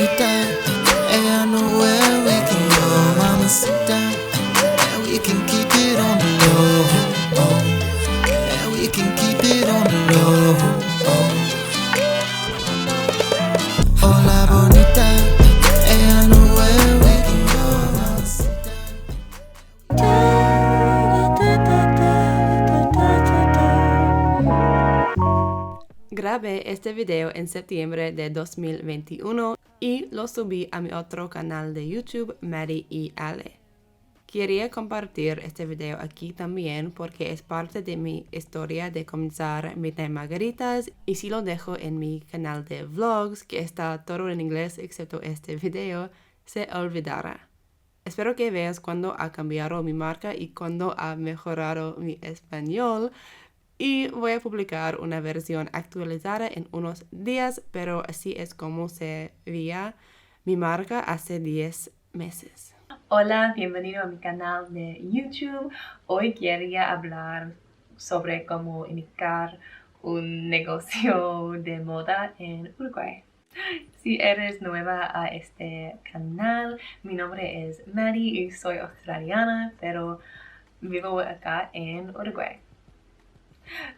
bonita. Hey, I know where we can go, mamacita. And we can keep it on the low. And we can keep it on the low. Hola bonita. Hey, I know where we can go, mamacita. Grabé este video en septiembre de 2021 y lo subí a mi otro canal de YouTube, Maddie y Ale. Quería compartir este video aquí también porque es parte de mi historia de comenzar Midnight Margaritas y si lo dejo en mi canal de vlogs, que está todo en inglés excepto este video, se olvidará. Espero que veas cuando ha cambiado mi marca y cuando ha mejorado mi español. Y voy a publicar una versión actualizada en unos días, pero así es como se veía mi marca hace 10 meses. Hola, bienvenido a mi canal de YouTube. Hoy quería hablar sobre cómo iniciar un negocio de moda en Uruguay. Si eres nueva a este canal, mi nombre es Maddie y soy australiana, pero vivo acá en Uruguay.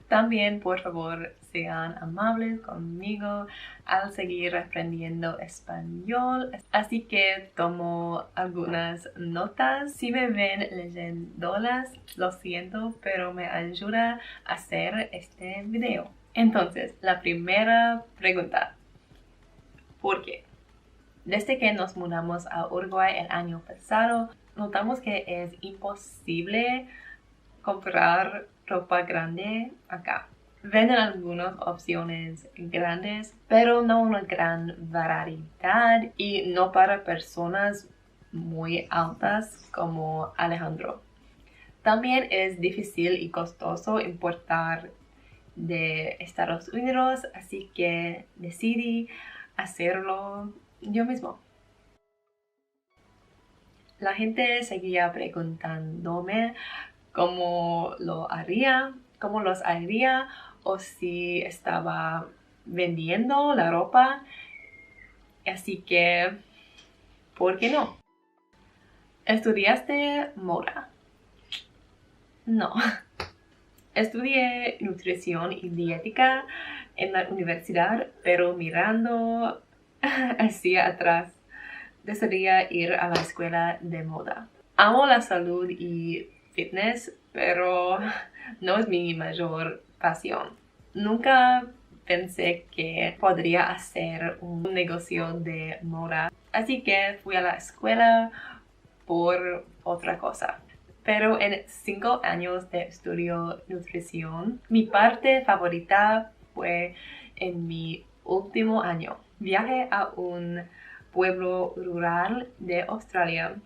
También, por favor, sean amables conmigo al seguir aprendiendo español. Así que tomo algunas notas. Si me ven leyéndolas, lo siento, pero me ayuda a hacer este video. Entonces, la primera pregunta. ¿Por qué? Desde que nos mudamos a Uruguay el año pasado, notamos que es imposible comprar ropa grande acá. Venden algunas opciones grandes, pero no una gran variedad y no para personas muy altas como Alejandro. También es difícil y costoso importar de Estados Unidos, así que decidí hacerlo yo mismo. La gente seguía preguntándome cómo los haría o si estaba vendiendo la ropa. Así que, ¿por qué no? ¿Estudiaste moda? No. Estudié nutrición y dietética en la universidad, pero mirando hacia atrás, decidí ir a la escuela de moda. Amo la salud y fitness, pero no es mi mayor pasión. Nunca pensé que podría hacer un negocio de moda, así que fui a la escuela por otra cosa. Pero en 5 años de estudio nutrición, mi parte favorita fue en mi último año. Viajé a un pueblo rural de Australia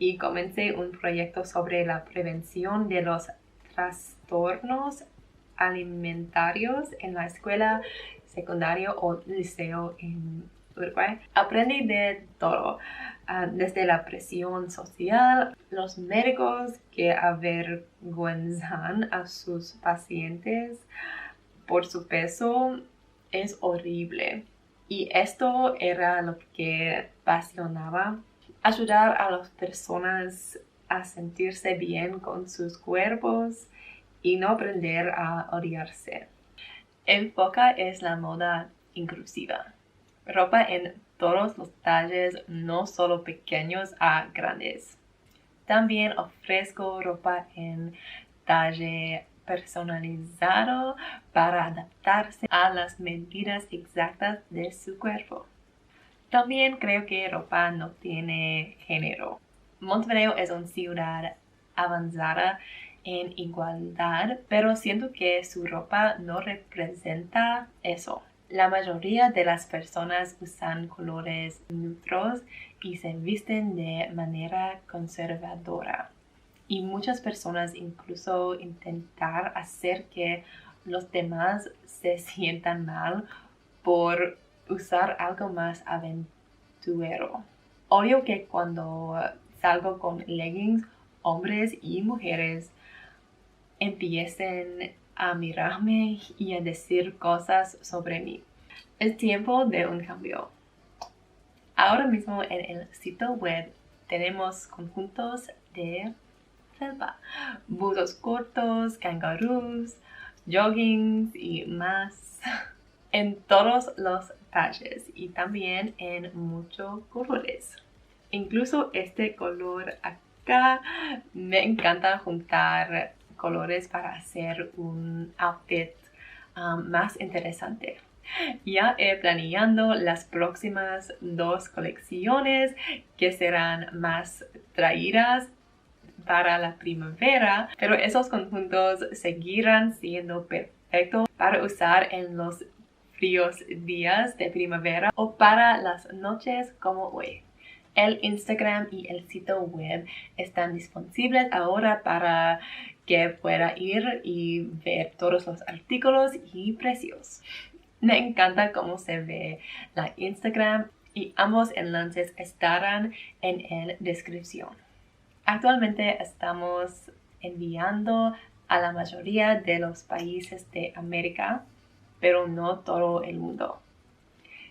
y comencé un proyecto sobre la prevención de los trastornos alimentarios en la escuela secundaria o liceo en Uruguay. Aprendí de todo, desde la presión social, los médicos que avergüenzan a sus pacientes por su peso. Es horrible. Y esto era lo que apasionaba. Ayudar a las personas a sentirse bien con sus cuerpos y no aprender a odiarse. El foco es la moda inclusiva. Ropa en todos los talles, no solo pequeños a grandes. También ofrezco ropa en talle personalizado para adaptarse a las medidas exactas de su cuerpo. También creo que ropa no tiene género. Montevideo es una ciudad avanzada en igualdad, pero siento que su ropa no representa eso. La mayoría de las personas usan colores neutros y se visten de manera conservadora. Y muchas personas incluso intentan hacer que los demás se sientan mal por usar algo más aventurero. Odio que cuando salgo con leggings, hombres y mujeres empiecen a mirarme y a decir cosas sobre mí. Es tiempo de un cambio. Ahora mismo en el sitio web tenemos conjuntos de felpa, buzos cortos, kangaroos, joggings y más en todos los talles y también en muchos colores. Incluso este color acá, me encanta juntar colores para hacer un outfit más interesante. Ya he planeando las próximas 2 colecciones que serán más traídas para la primavera, pero esos conjuntos seguirán siendo perfectos para usar en los fríos días de primavera o para las noches como hoy. El Instagram y el sitio web están disponibles ahora para que pueda ir y ver todos los artículos y precios. Me encanta cómo se ve la Instagram y ambos enlaces estarán en la descripción. Actualmente estamos enviando a la mayoría de los países de América, pero no todo el mundo.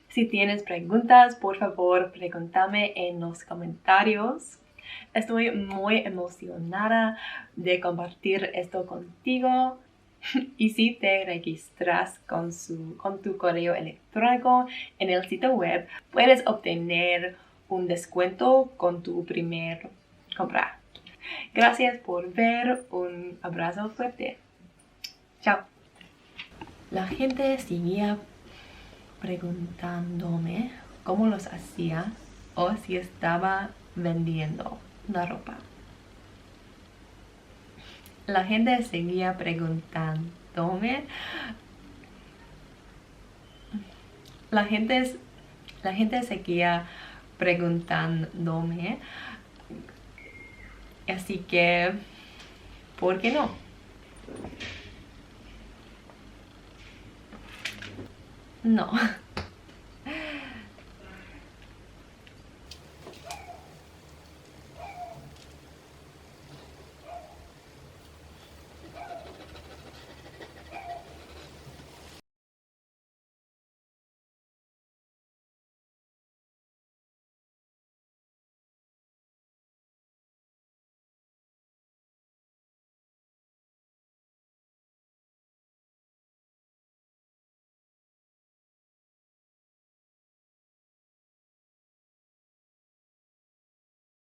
Si tienes preguntas, por favor, pregúntame en los comentarios. Estoy muy emocionada de compartir esto contigo. Y si te registras con tu correo electrónico en el sitio web, puedes obtener un descuento con tu primer compra. Gracias por ver. Un abrazo fuerte. Chao. La gente seguía preguntándome cómo los hacía o si estaba vendiendo la ropa. La gente seguía preguntándome. La gente seguía preguntándome. Así que, ¿por qué no? No.